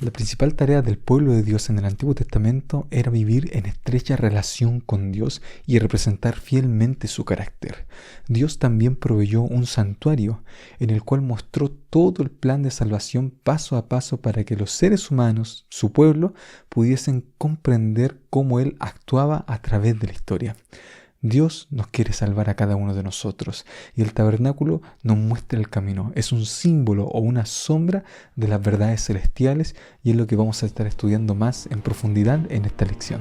La principal tarea del pueblo de Dios en el Antiguo Testamento era vivir en estrecha relación con Dios y representar fielmente su carácter. Dios también proveyó un santuario en el cual mostró todo el plan de salvación paso a paso para que los seres humanos, su pueblo, pudiesen comprender cómo Él actuaba a través de la historia. Dios nos quiere salvar a cada uno de nosotros y el tabernáculo nos muestra el camino. Es un símbolo o una sombra de las verdades celestiales y es lo que vamos a estar estudiando más en profundidad en esta lección.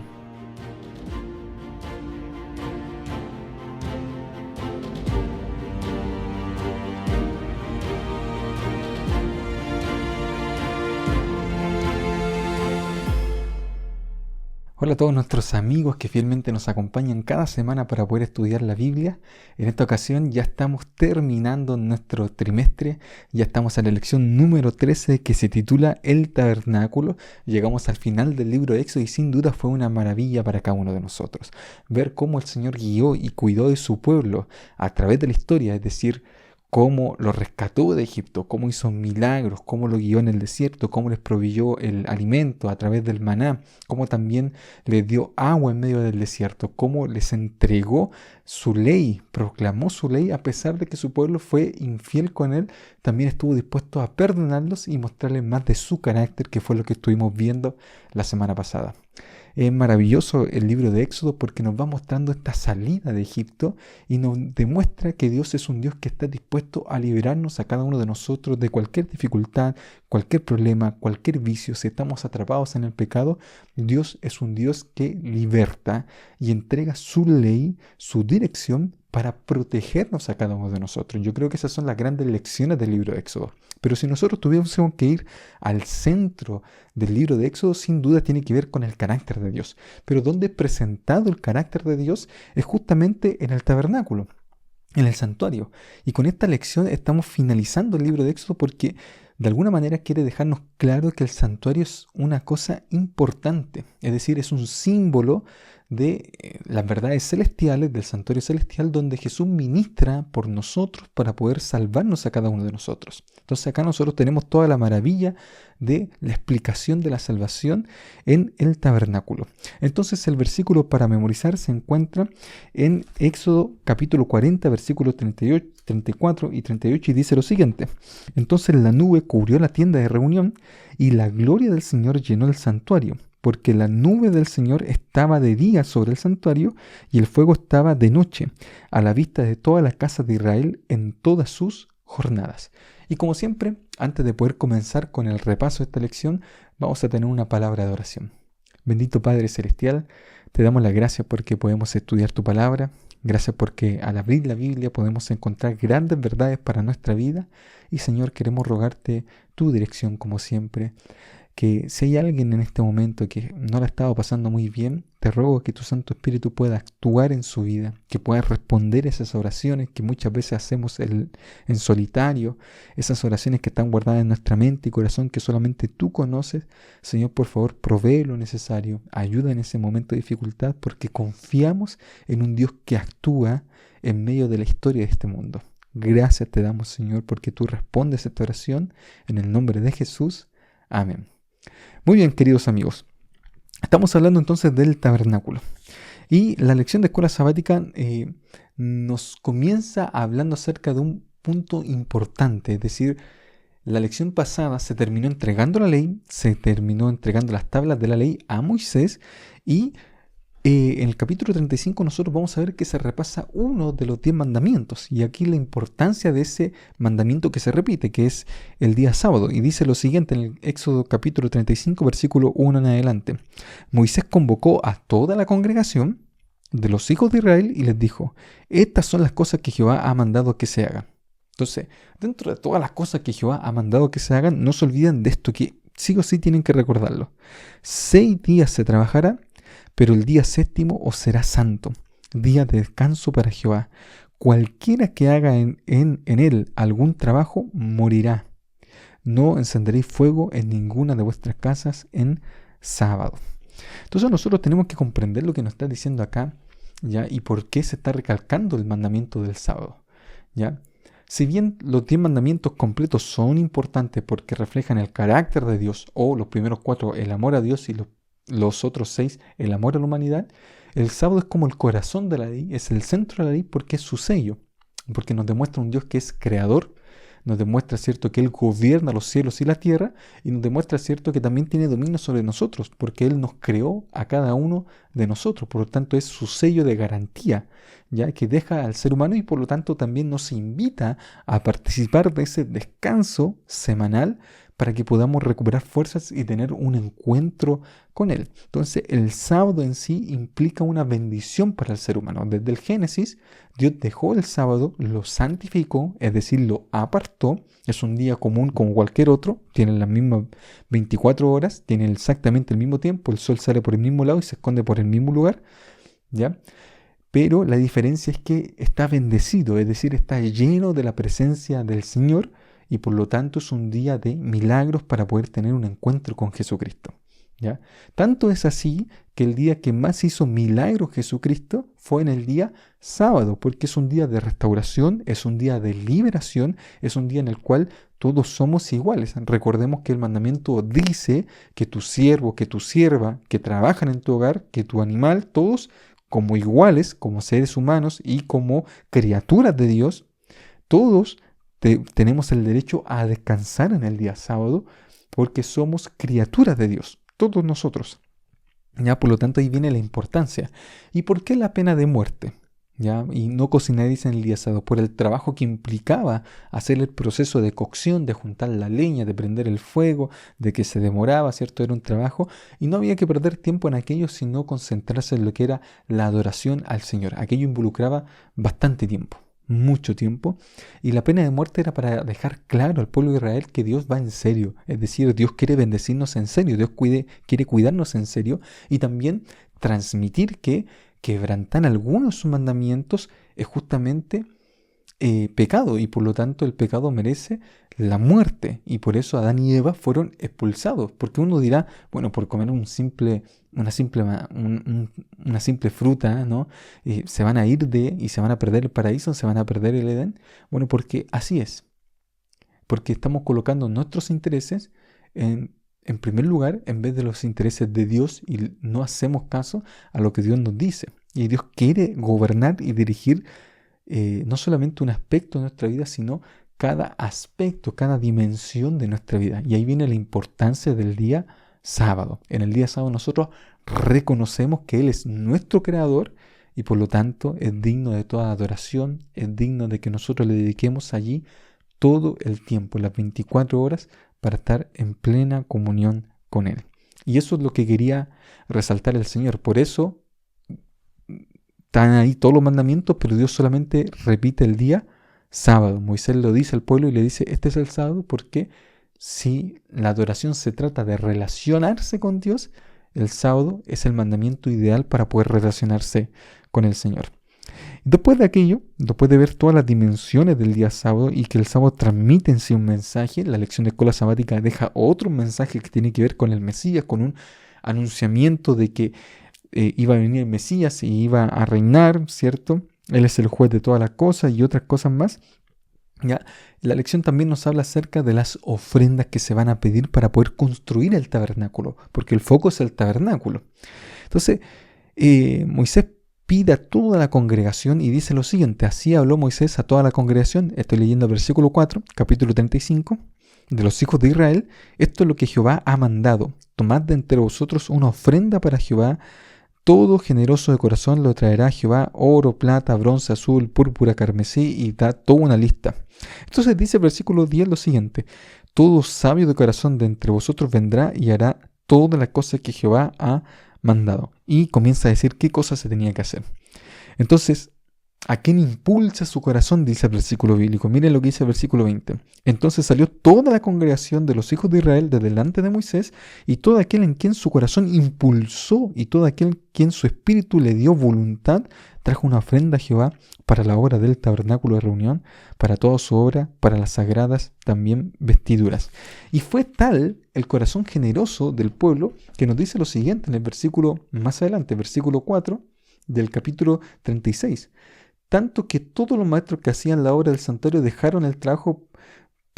Hola a todos nuestros amigos que fielmente nos acompañan cada semana para poder estudiar la Biblia. En esta ocasión ya estamos terminando nuestro trimestre, ya estamos a la lección número 13 que se titula El Tabernáculo. Llegamos al final del libro de Éxodo y sin duda fue una maravilla para cada uno de nosotros. Ver cómo el Señor guió y cuidó de su pueblo a través de la historia, es decir, cómo lo rescató de Egipto, cómo hizo milagros, cómo lo guió en el desierto, cómo les proveyó el alimento a través del maná, cómo también les dio agua en medio del desierto, cómo les entregó su ley, proclamó su ley a pesar de que su pueblo fue infiel con él, también estuvo dispuesto a perdonarlos y mostrarles más de su carácter, que fue lo que estuvimos viendo la semana pasada. Es maravilloso el libro de Éxodo porque nos va mostrando esta salida de Egipto y nos demuestra que Dios es un Dios que está dispuesto a liberarnos a cada uno de nosotros de cualquier dificultad, cualquier problema, cualquier vicio. Si estamos atrapados en el pecado, Dios es un Dios que liberta y entrega su ley, su dirección para protegernos a cada uno de nosotros. Yo creo que esas son las grandes lecciones del libro de Éxodo. Pero si nosotros tuviésemos que ir al centro del libro de Éxodo, sin duda tiene que ver con el carácter de Dios. Pero donde es presentado el carácter de Dios es justamente en el tabernáculo, en el santuario. Y con esta lección estamos finalizando el libro de Éxodo porque de alguna manera quiere dejarnos claro que el santuario es una cosa importante. Es decir, es un símbolo de las verdades celestiales, del santuario celestial, donde Jesús ministra por nosotros para poder salvarnos a cada uno de nosotros. Entonces acá nosotros tenemos toda la maravilla de la explicación de la salvación en el tabernáculo. Entonces el versículo para memorizar se encuentra en Éxodo capítulo 40, versículos 38, 34 y 38 y dice lo siguiente. Entonces la nube cubrió la tienda de reunión y la gloria del Señor llenó el santuario, porque la nube del Señor estaba de día sobre el santuario y el fuego estaba de noche, a la vista de toda la casa de Israel en todas sus jornadas. Y como siempre, antes de poder comenzar con el repaso de esta lección, vamos a tener una palabra de oración. Bendito Padre Celestial, te damos las gracias porque podemos estudiar tu palabra. Gracias porque al abrir la Biblia podemos encontrar grandes verdades para nuestra vida. Y Señor, queremos rogarte tu dirección como siempre. Que si hay alguien en este momento que no la ha estado pasando muy bien, te ruego que tu Santo Espíritu pueda actuar en su vida, que pueda responder esas oraciones que muchas veces hacemos en solitario, esas oraciones que están guardadas en nuestra mente y corazón que solamente tú conoces. Señor, por favor, provee lo necesario, ayuda en ese momento de dificultad porque confiamos en un Dios que actúa en medio de la historia de este mundo. Gracias te damos, Señor, porque tú respondes esta oración en el nombre de Jesús. Amén. Muy bien, queridos amigos, estamos hablando entonces del tabernáculo y la lección de escuela sabática nos comienza hablando acerca de un punto importante, es decir, la lección pasada se terminó entregando la ley, se terminó entregando las tablas de la ley a Moisés y en el capítulo 35 nosotros vamos a ver que se repasa uno de los 10 mandamientos y aquí la importancia de ese mandamiento que se repite, que es el día sábado. Y dice lo siguiente en el Éxodo capítulo 35, versículo 1 en adelante. Moisés convocó a toda la congregación de los hijos de Israel y les dijo, estas son las cosas que Jehová ha mandado que se hagan. Entonces, dentro de todas las cosas que Jehová ha mandado que se hagan, no se olviden de esto que sí o sí tienen que recordarlo. 6 días se trabajará, pero el día séptimo os será santo, día de descanso para Jehová. Cualquiera que haga en él algún trabajo morirá. No encenderéis fuego en ninguna de vuestras casas en sábado. Entonces nosotros tenemos que comprender lo que nos está diciendo acá, ¿ya? Y por qué se está recalcando el mandamiento del sábado, ¿ya? Si bien los 10 mandamientos completos son importantes porque reflejan el carácter de Dios, o los primeros 4, el amor a Dios, y los otros 6, el amor a la humanidad, el sábado es como el corazón de la ley, es el centro de la ley porque es su sello, porque nos demuestra un Dios que es creador, nos demuestra, cierto, que Él gobierna los cielos y la tierra, y nos demuestra, cierto, que también tiene dominio sobre nosotros, porque Él nos creó a cada uno de nosotros, por lo tanto es su sello de garantía, ya que deja al ser humano y por lo tanto también nos invita a participar de ese descanso semanal para que podamos recuperar fuerzas y tener un encuentro con Él. Entonces el sábado en sí implica una bendición para el ser humano. Desde el Génesis, Dios dejó el sábado, lo santificó, es decir, lo apartó. Es un día común como cualquier otro, tiene las mismas 24 horas, tiene exactamente el mismo tiempo, el sol sale por el mismo lado y se esconde por el mismo lugar, ¿ya? Pero la diferencia es que está bendecido, es decir, está lleno de la presencia del Señor y por lo tanto es un día de milagros para poder tener un encuentro con Jesucristo, ¿ya? Tanto es así que el día que más hizo milagros Jesucristo fue en el día sábado, porque es un día de restauración, es un día de liberación, es un día en el cual todos somos iguales. Recordemos que el mandamiento dice que tu siervo, que tu sierva, que trabajan en tu hogar, que tu animal, todos como iguales, como seres humanos y como criaturas de Dios, todos tenemos el derecho a descansar en el día sábado porque somos criaturas de Dios, todos nosotros. ¿Ya? Por lo tanto, ahí viene la importancia. ¿Y por qué la pena de muerte? ¿Ya? Y no cocináis en el día sábado, por el trabajo que implicaba hacer el proceso de cocción, de juntar la leña, de prender el fuego, de que se demoraba, ¿cierto? Era un trabajo y no había que perder tiempo en aquello, sino concentrarse en lo que era la adoración al Señor. Aquello involucraba bastante tiempo, mucho tiempo, y la pena de muerte era para dejar claro al pueblo de Israel que Dios va en serio, es decir, Dios quiere bendecirnos en serio, Dios quiere cuidarnos en serio, y también transmitir que quebrantar algunos de sus mandamientos es justamente pecado y por lo tanto el pecado merece la muerte y por eso Adán y Eva fueron expulsados, porque uno dirá, bueno, por comer una simple fruta, ¿no? Se van a ir y se van a perder el paraíso, se van a perder el Edén. Bueno, porque así es, porque estamos colocando nuestros intereses en primer lugar, en vez de los intereses de Dios y no hacemos caso a lo que Dios nos dice. Y Dios quiere gobernar y dirigir no solamente un aspecto de nuestra vida, sino cada aspecto, cada dimensión de nuestra vida. Y ahí viene la importancia del día sábado. En el día sábado nosotros reconocemos que Él es nuestro creador y por lo tanto es digno de toda adoración, es digno de que nosotros le dediquemos allí todo el tiempo, las 24 horas, para estar en plena comunión con Él. Y eso es lo que quería resaltar el Señor. Por eso están ahí todos los mandamientos, pero Dios solamente repite el día sábado. Moisés lo dice al pueblo y le dice, este es el sábado, porque si la adoración se trata de relacionarse con Dios, el sábado es el mandamiento ideal para poder relacionarse con el Señor. Después de aquello, después de ver todas las dimensiones del día sábado y que el sábado transmite en sí un mensaje, la lección de escuela sabática deja otro mensaje que tiene que ver con el Mesías, con un anunciamiento de que iba a venir el Mesías y iba a reinar, ¿cierto? Él es el juez de todas las cosas y otras cosas más. ¿Ya? La lección también nos habla acerca de las ofrendas que se van a pedir para poder construir el tabernáculo, porque el foco es el tabernáculo. Entonces, Moisés pide a toda la congregación y dice lo siguiente, así habló Moisés a toda la congregación, estoy leyendo el versículo 4, capítulo 35, de los hijos de Israel, esto es lo que Jehová ha mandado, tomad de entre vosotros una ofrenda para Jehová, todo generoso de corazón lo traerá a Jehová, oro, plata, bronce, azul, púrpura, carmesí, y da toda una lista. Entonces dice el versículo 10 lo siguiente, todo sabio de corazón de entre vosotros vendrá y hará todas las cosas que Jehová ha mandado. Y comienza a decir qué cosas se tenía que hacer. Entonces, ¿a quién impulsa su corazón? Dice el versículo bíblico. Miren lo que dice el versículo 20. Entonces salió toda la congregación de los hijos de Israel de delante de Moisés, y todo aquel en quien su corazón impulsó, y todo aquel quien su espíritu le dio voluntad, trajo una ofrenda a Jehová para la obra del tabernáculo de reunión, para toda su obra, para las sagradas también vestiduras. Y fue tal el corazón generoso del pueblo que nos dice lo siguiente en el versículo más adelante, versículo 4 del capítulo 36. tanto que todos los maestros que hacían la obra del santuario dejaron el trabajo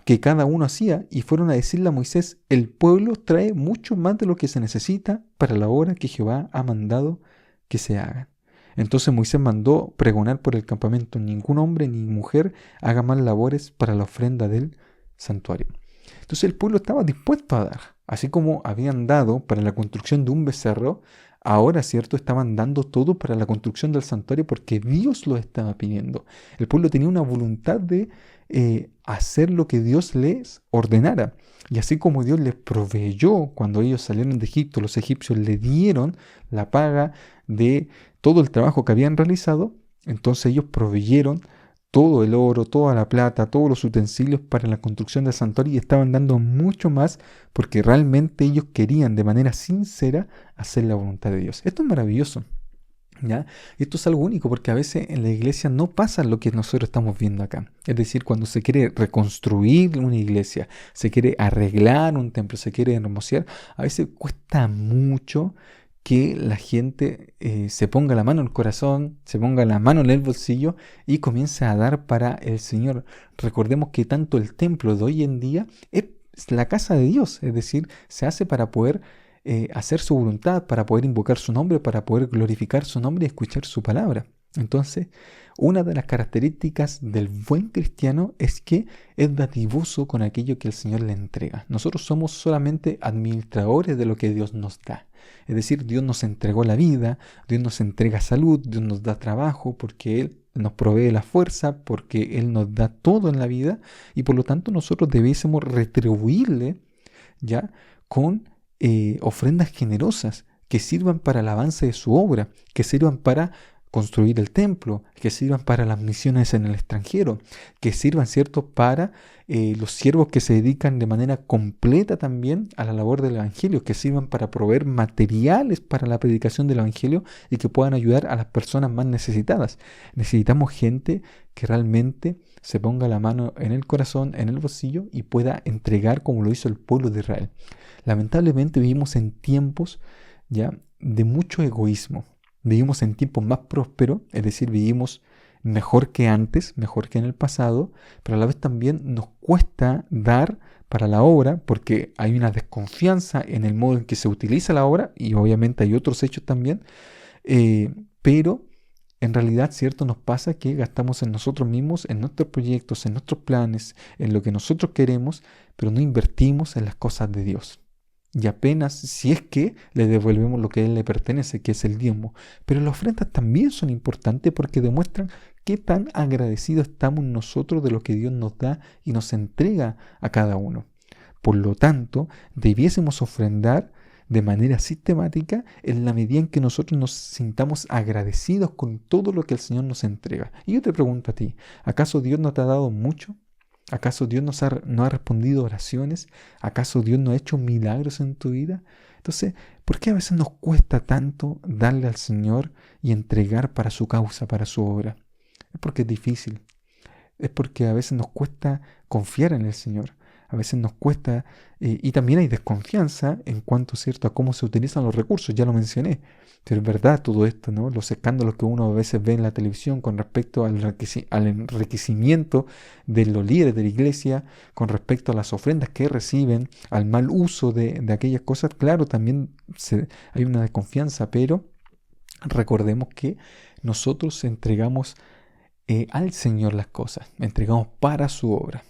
que cada uno hacía y fueron a decirle a Moisés: el pueblo trae mucho más de lo que se necesita para la obra que Jehová ha mandado que se haga. Entonces Moisés mandó pregonar por el campamento: ningún hombre ni mujer haga más labores para la ofrenda del santuario. Entonces el pueblo estaba dispuesto a dar, así como habían dado para la construcción de un becerro. Ahora, cierto, estaban dando todo para la construcción del santuario porque Dios lo estaba pidiendo. El pueblo tenía una voluntad de hacer lo que Dios les ordenara. Y así como Dios les proveyó cuando ellos salieron de Egipto, los egipcios le dieron la paga de todo el trabajo que habían realizado, entonces ellos proveyeron todo el oro, toda la plata, todos los utensilios para la construcción del santuario y estaban dando mucho más porque realmente ellos querían de manera sincera hacer la voluntad de Dios. Esto es maravilloso, ¿ya? Esto es algo único porque a veces en la iglesia no pasa lo que nosotros estamos viendo acá. Es decir, cuando se quiere reconstruir una iglesia, se quiere arreglar un templo, se quiere hermosear, a veces cuesta mucho que la gente se ponga la mano en el corazón, se ponga la mano en el bolsillo y comience a dar para el Señor. Recordemos que tanto el templo de hoy en día es la casa de Dios, es decir, se hace para poder hacer su voluntad, para poder invocar su nombre, para poder glorificar su nombre y escuchar su palabra. Entonces, una de las características del buen cristiano es que es dadivoso con aquello que el Señor le entrega. Nosotros somos solamente administradores de lo que Dios nos da. Es decir, Dios nos entregó la vida, Dios nos entrega salud, Dios nos da trabajo porque Él nos provee la fuerza, porque Él nos da todo en la vida y por lo tanto nosotros debiésemos retribuirle ya con ofrendas generosas que sirvan para el avance de su obra, que sirvan para construir el templo, que sirvan para las misiones en el extranjero, que sirvan, ¿cierto?, para los siervos que se dedican de manera completa también a la labor del Evangelio, que sirvan para proveer materiales para la predicación del Evangelio y que puedan ayudar a las personas más necesitadas. Necesitamos gente que realmente se ponga la mano en el corazón, en el bolsillo y pueda entregar como lo hizo el pueblo de Israel. Lamentablemente vivimos en tiempos ya de mucho egoísmo. Vivimos en tiempos más prósperos, es decir, vivimos mejor que antes, mejor que en el pasado, pero a la vez también nos cuesta dar para la obra porque hay una desconfianza en el modo en que se utiliza la obra y obviamente hay otros hechos también, pero en realidad, cierto, nos pasa que gastamos en nosotros mismos, en nuestros proyectos, en nuestros planes, en lo que nosotros queremos, pero no invertimos en las cosas de Dios. Y apenas si es que le devolvemos lo que a Él le pertenece, que es el diezmo. Pero las ofrendas también son importantes porque demuestran qué tan agradecidos estamos nosotros de lo que Dios nos da y nos entrega a cada uno. Por lo tanto, debiésemos ofrendar de manera sistemática en la medida en que nosotros nos sintamos agradecidos con todo lo que el Señor nos entrega. Y yo te pregunto a ti, ¿acaso Dios no te ha dado mucho? ¿Acaso Dios no ha respondido oraciones? ¿Acaso Dios no ha hecho milagros en tu vida? Entonces, ¿por qué a veces nos cuesta tanto darle al Señor y entregar para su causa, para su obra? Es porque es difícil. Es porque a veces nos cuesta confiar en el Señor. A veces nos cuesta, y también hay desconfianza en cuanto, ¿cierto?, a cómo se utilizan los recursos, ya lo mencioné. Pero es verdad todo esto, ¿no? Los escándalos que uno a veces ve en la televisión con respecto al enriquecimiento de los líderes de la iglesia, con respecto a las ofrendas que reciben, al mal uso de aquellas cosas, claro, también hay una desconfianza, pero recordemos que nosotros entregamos al Señor las cosas, entregamos para su obra.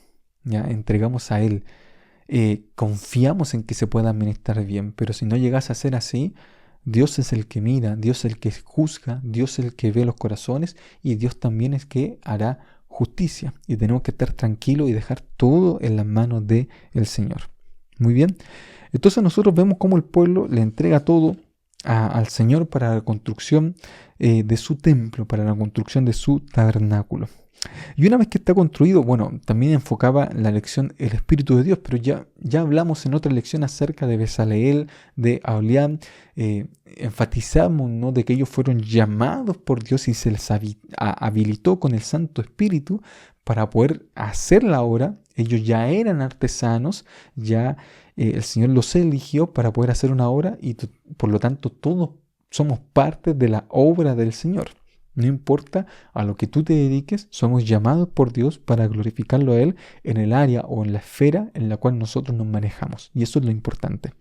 ¿Ya? Entregamos a Él, confiamos en que se pueda administrar bien, pero si no llegase a ser así, Dios es el que mira, Dios es el que juzga, Dios es el que ve los corazones y Dios también es que hará justicia y tenemos que estar tranquilos y dejar todo en las manos del Señor. Muy bien, entonces nosotros vemos cómo el pueblo le entrega todo al Señor para la construcción de su templo, para la construcción de su tabernáculo. Y una vez que está construido, bueno, también enfocaba la lección el Espíritu de Dios, pero ya hablamos en otra lección acerca de Besaleel, de Aholiab, enfatizamos, ¿no?, de que ellos fueron llamados por Dios y se les habilitó con el Santo Espíritu para poder hacer la obra. Ellos ya eran artesanos, ya el Señor los eligió para poder hacer una obra y por lo tanto todos somos parte de la obra del Señor. No importa a lo que tú te dediques, somos llamados por Dios para glorificarlo a Él en el área o en la esfera en la cual nosotros nos manejamos. Y eso es lo importante.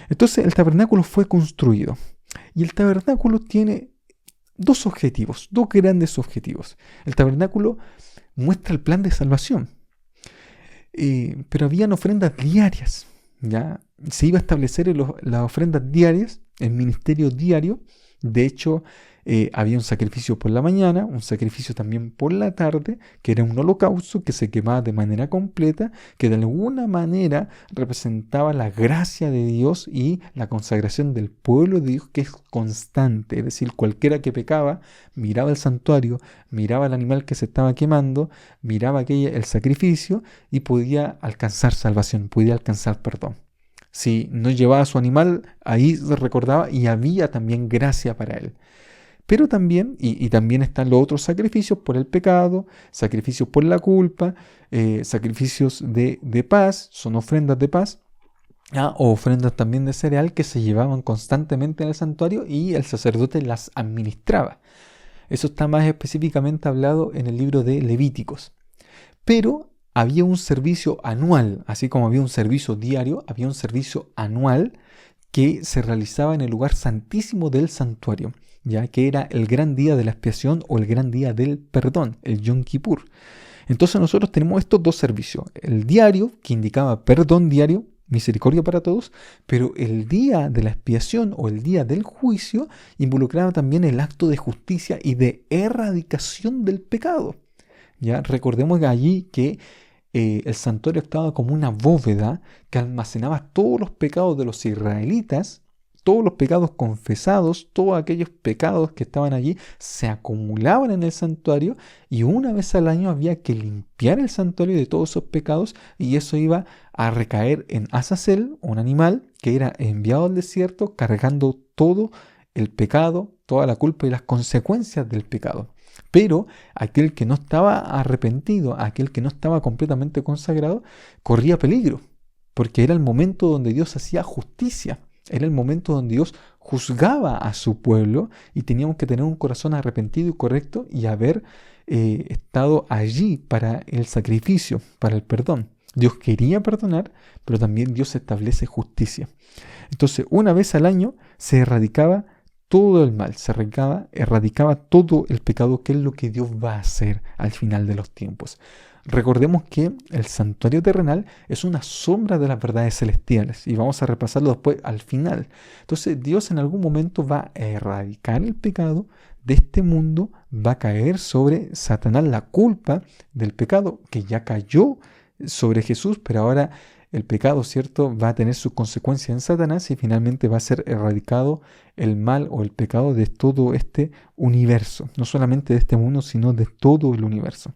Entonces el tabernáculo fue construido. Y el tabernáculo tiene dos objetivos, dos grandes objetivos. El tabernáculo muestra el plan de salvación. Pero habían ofrendas diarias. ¿Ya? Se iba a establecer las ofrendas diarias, el ministerio diario. De hecho, había un sacrificio por la mañana, un sacrificio también por la tarde, que era un holocausto que se quemaba de manera completa, que de alguna manera representaba la gracia de Dios y la consagración del pueblo de Dios, que es constante. Es decir, cualquiera que pecaba, miraba el santuario, miraba el animal que se estaba quemando, miraba el sacrificio y podía alcanzar salvación, podía alcanzar perdón. Si no llevaba su animal, ahí se recordaba y había también gracia para él. Pero también, y también están los otros sacrificios por el pecado, sacrificios por la culpa, sacrificios de paz, son ofrendas de paz, o ofrendas también de cereal que se llevaban constantemente en el santuario y el sacerdote las administraba. Eso está más específicamente hablado en el libro de Levíticos. Pero había un servicio anual, así como había un servicio diario, había un servicio anual que se realizaba en el lugar santísimo del santuario, ya que era el gran día de la expiación o el gran día del perdón, el Yom Kippur. Entonces nosotros tenemos estos dos servicios, el diario, que indicaba perdón diario, misericordia para todos, pero el día de la expiación o el día del juicio involucraba también el acto de justicia y de erradicación del pecado. ¿Ya? Recordemos allí que el santuario estaba como una bóveda que almacenaba todos los pecados de los israelitas, todos los pecados confesados, todos aquellos pecados que estaban allí se acumulaban en el santuario y una vez al año había que limpiar el santuario de todos esos pecados y eso iba a recaer en Azazel, un animal que era enviado al desierto cargando todo el pecado, toda la culpa y las consecuencias del pecado. Pero aquel que no estaba arrepentido, aquel que no estaba completamente consagrado, corría peligro, porque era el momento donde Dios hacía justicia, era el momento donde Dios juzgaba a su pueblo y teníamos que tener un corazón arrepentido y correcto y haber estado allí para el sacrificio, para el perdón. Dios quería perdonar, pero también Dios establece justicia. Entonces, una vez al año se erradicaba todo el mal, se erradicaba todo el pecado, que es lo que Dios va a hacer al final de los tiempos. Recordemos que el santuario terrenal es una sombra de las verdades celestiales y vamos a repasarlo después al final. Entonces Dios en algún momento va a erradicar el pecado de este mundo, va a caer sobre Satanás la culpa del pecado que ya cayó sobre Jesús, pero ahora el pecado, ¿cierto?, va a tener sus consecuencias en Satanás y finalmente va a ser erradicado el mal o el pecado de todo este universo, no solamente de este mundo, sino de todo el universo.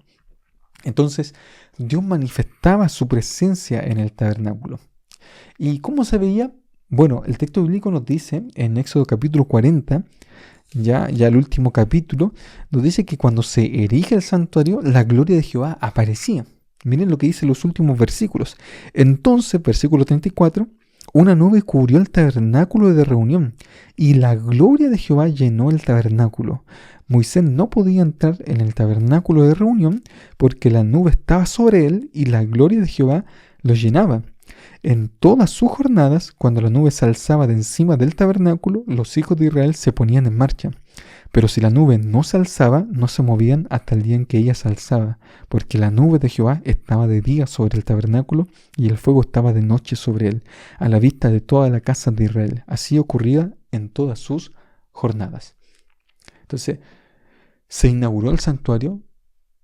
Entonces, Dios manifestaba su presencia en el tabernáculo. ¿Y cómo se veía? Bueno, el texto bíblico nos dice en Éxodo capítulo 40, ya el último capítulo, nos dice que cuando se erige el santuario, la gloria de Jehová aparecía. Miren lo que dice los últimos versículos. Entonces, versículo 34, una nube cubrió el tabernáculo de reunión y la gloria de Jehová llenó el tabernáculo. Moisés no podía entrar en el tabernáculo de reunión porque la nube estaba sobre él y la gloria de Jehová lo llenaba. En todas sus jornadas, cuando la nube se alzaba de encima del tabernáculo, los hijos de Israel se ponían en marcha. Pero si la nube no se alzaba, no se movían hasta el día en que ella se alzaba, porque la nube de Jehová estaba de día sobre el tabernáculo y el fuego estaba de noche sobre él, a la vista de toda la casa de Israel. Así ocurría en todas sus jornadas. Entonces, se inauguró el santuario,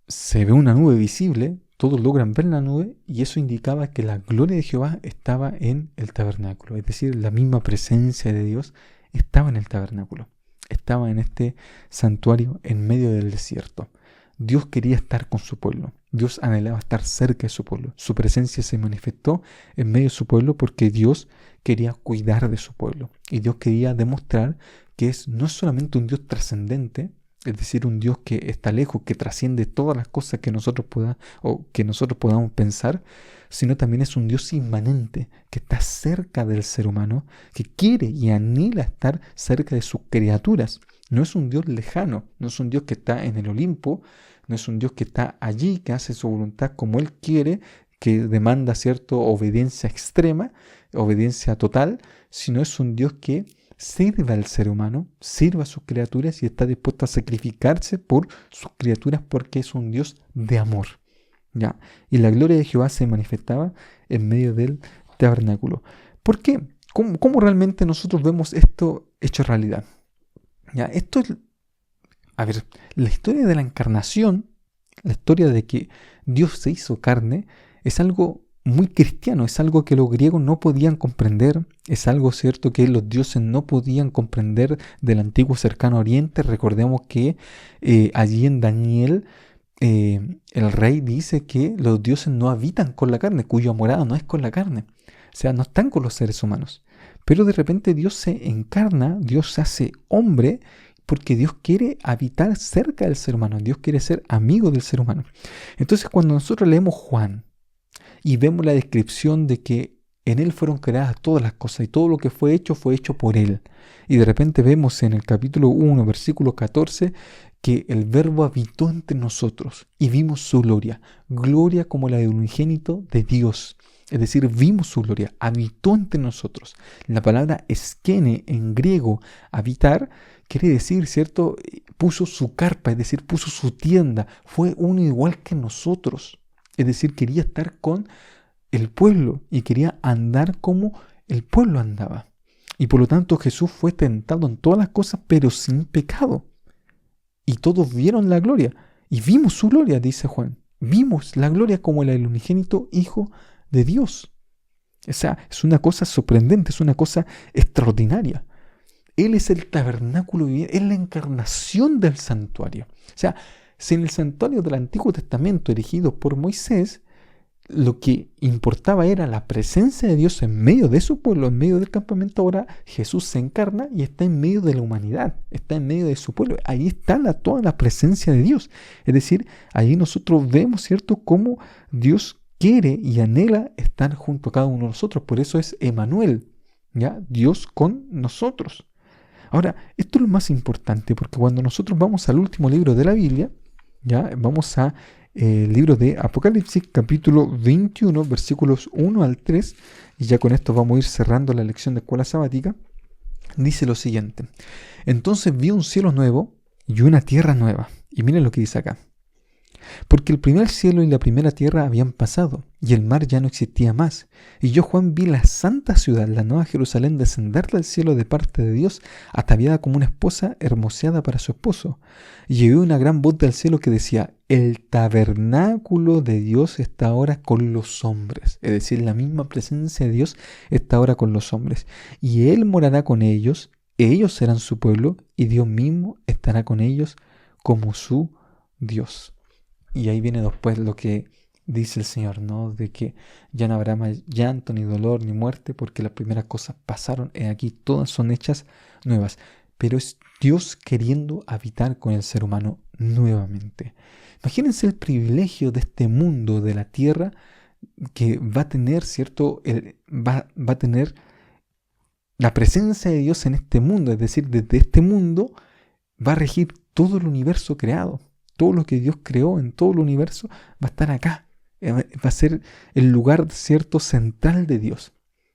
se ve una nube visible, todos logran ver la nube y eso indicaba que la gloria de Jehová estaba en el tabernáculo, es decir, la misma presencia de Dios estaba en el tabernáculo, estaba en este santuario en medio del desierto. Dios quería estar con su pueblo, Dios anhelaba estar cerca de su pueblo, su presencia se manifestó en medio de su pueblo porque Dios quería cuidar de su pueblo y Dios quería demostrar que no es solamente un Dios trascendente, es decir, un Dios que está lejos, que trasciende todas las cosas que nosotros podamos pensar, sino también es un Dios inmanente, que está cerca del ser humano, que quiere y anhela estar cerca de sus criaturas. No es un Dios lejano, no es un Dios que está en el Olimpo, no es un Dios que está allí, que hace su voluntad como Él quiere, que demanda, ¿cierto?, obediencia extrema, obediencia total, sino es un Dios que sirve al ser humano, sirve a sus criaturas y está dispuesto a sacrificarse por sus criaturas porque es un Dios de amor. ¿Ya? Y la gloria de Jehová se manifestaba en medio del tabernáculo. ¿Por qué? ¿Cómo realmente nosotros vemos esto hecho realidad? ¿Ya? Esto es, a ver, la historia de la encarnación, la historia de que Dios se hizo carne, es algo muy cristiano, es algo que los griegos no podían comprender, es algo cierto que los dioses no podían comprender del antiguo cercano oriente. Recordemos que allí en Daniel el rey dice que los dioses no habitan con la carne, cuya morada no es con la carne, o sea, no están con los seres humanos. Pero de repente Dios se encarna, Dios se hace hombre, porque Dios quiere habitar cerca del ser humano, Dios quiere ser amigo del ser humano. Entonces cuando nosotros leemos Juan y vemos la descripción de que en Él fueron creadas todas las cosas y todo lo que fue hecho por Él. Y de repente vemos en el capítulo 1, versículo 14, que el Verbo habitó entre nosotros y vimos su gloria, gloria como la de un unigénito de Dios. Es decir, vimos su gloria, habitó entre nosotros. La palabra eskene en griego, habitar, quiere decir, ¿cierto? Puso su carpa, es decir, puso su tienda, fue uno igual que nosotros. Es decir, quería estar con el pueblo y quería andar como el pueblo andaba. Y por lo tanto Jesús fue tentado en todas las cosas, pero sin pecado. Y todos vieron la gloria. Y vimos su gloria, dice Juan. Vimos la gloria como la del unigénito Hijo de Dios. O sea, es una cosa sorprendente, es una cosa extraordinaria. Él es el tabernáculo viviente, es la encarnación del santuario. O sea, si en el santuario del Antiguo Testamento erigido por Moisés, lo que importaba era la presencia de Dios en medio de su pueblo, en medio del campamento, ahora Jesús se encarna y está en medio de la humanidad, está en medio de su pueblo. Ahí está toda la presencia de Dios. Es decir, ahí nosotros vemos, ¿cierto?, cómo Dios quiere y anhela estar junto a cada uno de nosotros. Por eso es Emmanuel, ¿ya? Dios con nosotros. Ahora, esto es lo más importante, porque cuando nosotros vamos al último libro de la Biblia, ya vamos a el libro de Apocalipsis, capítulo 21, versículos 1 al 3, y ya con esto vamos a ir cerrando la lección de escuela sabática. Dice lo siguiente: entonces vi un cielo nuevo y una tierra nueva. Y miren lo que dice acá. Porque el primer cielo y la primera tierra habían pasado, y el mar ya no existía más. Y yo, Juan, vi la santa ciudad, la nueva Jerusalén, descender del cielo de parte de Dios, ataviada como una esposa hermoseada para su esposo. Y oí una gran voz del cielo que decía: el tabernáculo de Dios está ahora con los hombres. Es decir, la misma presencia de Dios está ahora con los hombres. Y Él morará con ellos serán su pueblo, y Dios mismo estará con ellos como su Dios. Y ahí viene después lo que dice el Señor, ¿no? De que ya no habrá más llanto, ni dolor, ni muerte, porque las primeras cosas pasaron. Aquí todas son hechas nuevas. Pero es Dios queriendo habitar con el ser humano nuevamente. Imagínense el privilegio de este mundo, de la tierra, que va a tener, ¿cierto? Va a tener la presencia de Dios en este mundo. Es decir, desde este mundo va a regir todo el universo creado. Todo lo que Dios creó en todo el universo va a estar acá. Va a ser el lugar, cierto, central de Dios.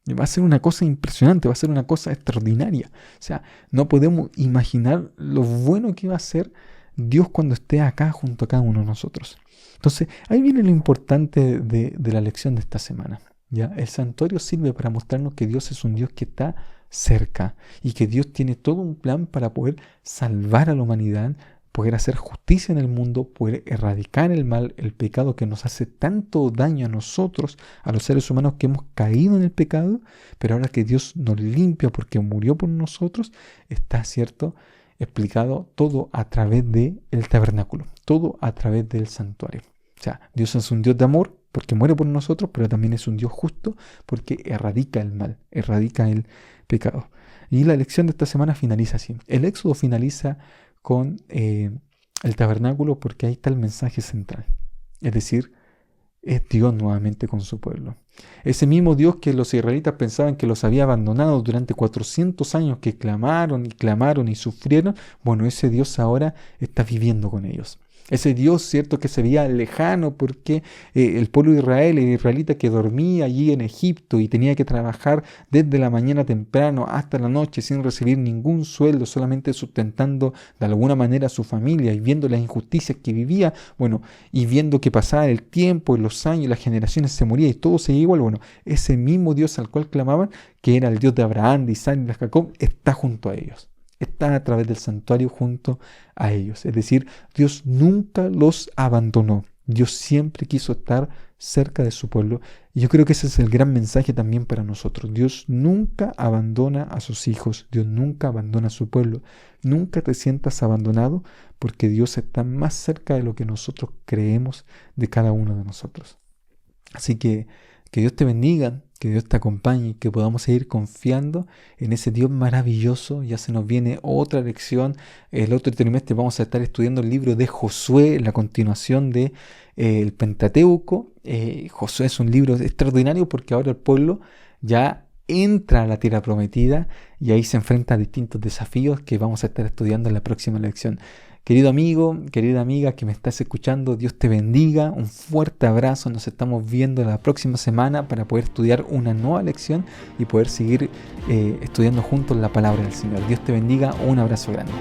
Va a ser una cosa impresionante, va a ser una cosa extraordinaria. O sea, no podemos imaginar lo bueno que va a ser Dios cuando esté acá junto a cada uno de nosotros. Entonces, ahí viene lo importante de la lección de esta semana. ¿Ya? El santuario sirve para mostrarnos que Dios es un Dios que está cerca y que Dios tiene todo un plan para poder salvar a la humanidad, poder hacer justicia en el mundo, poder erradicar el mal, el pecado que nos hace tanto daño a nosotros, a los seres humanos que hemos caído en el pecado, pero ahora que Dios nos limpia porque murió por nosotros, está, ¿cierto?, explicado todo a través del tabernáculo, todo a través del santuario. O sea, Dios es un Dios de amor porque muere por nosotros, pero también es un Dios justo porque erradica el mal, erradica el pecado. Y la lección de esta semana finaliza así. El Éxodo finaliza con el tabernáculo porque ahí está el mensaje central. Es decir, es Dios nuevamente con su pueblo. Ese mismo Dios que los israelitas pensaban que los había abandonado durante 400 años, que clamaron y sufrieron, bueno, ese Dios ahora está viviendo con ellos. Ese Dios, cierto, que se veía lejano porque el pueblo de Israel, el israelita que dormía allí en Egipto y tenía que trabajar desde la mañana temprano hasta la noche sin recibir ningún sueldo, solamente sustentando de alguna manera a su familia y viendo las injusticias que vivía, bueno, y viendo que pasaba el tiempo y los años y las generaciones se morían y todo seguía igual, bueno, ese mismo Dios al cual clamaban, que era el Dios de Abraham, de Isaac y de Jacob, está junto a ellos. Está a través del santuario junto a ellos. Es decir, Dios nunca los abandonó. Dios siempre quiso estar cerca de su pueblo. Y yo creo que ese es el gran mensaje también para nosotros. Dios nunca abandona a sus hijos. Dios nunca abandona a su pueblo. Nunca te sientas abandonado porque Dios está más cerca de lo que nosotros creemos de cada uno de nosotros. Así que Dios te bendiga, que Dios te acompañe, que podamos seguir confiando en ese Dios maravilloso. Ya se nos viene otra lección. El otro trimestre vamos a estar estudiando el libro de Josué, la continuación de el Pentateuco. Josué es un libro extraordinario porque ahora el pueblo ya entra a la tierra prometida y ahí se enfrenta a distintos desafíos que vamos a estar estudiando en la próxima lección. Querido amigo, querida amiga que me estás escuchando, Dios te bendiga, un fuerte abrazo, nos estamos viendo la próxima semana para poder estudiar una nueva lección y poder seguir estudiando juntos la palabra del Señor. Dios te bendiga, un abrazo grande.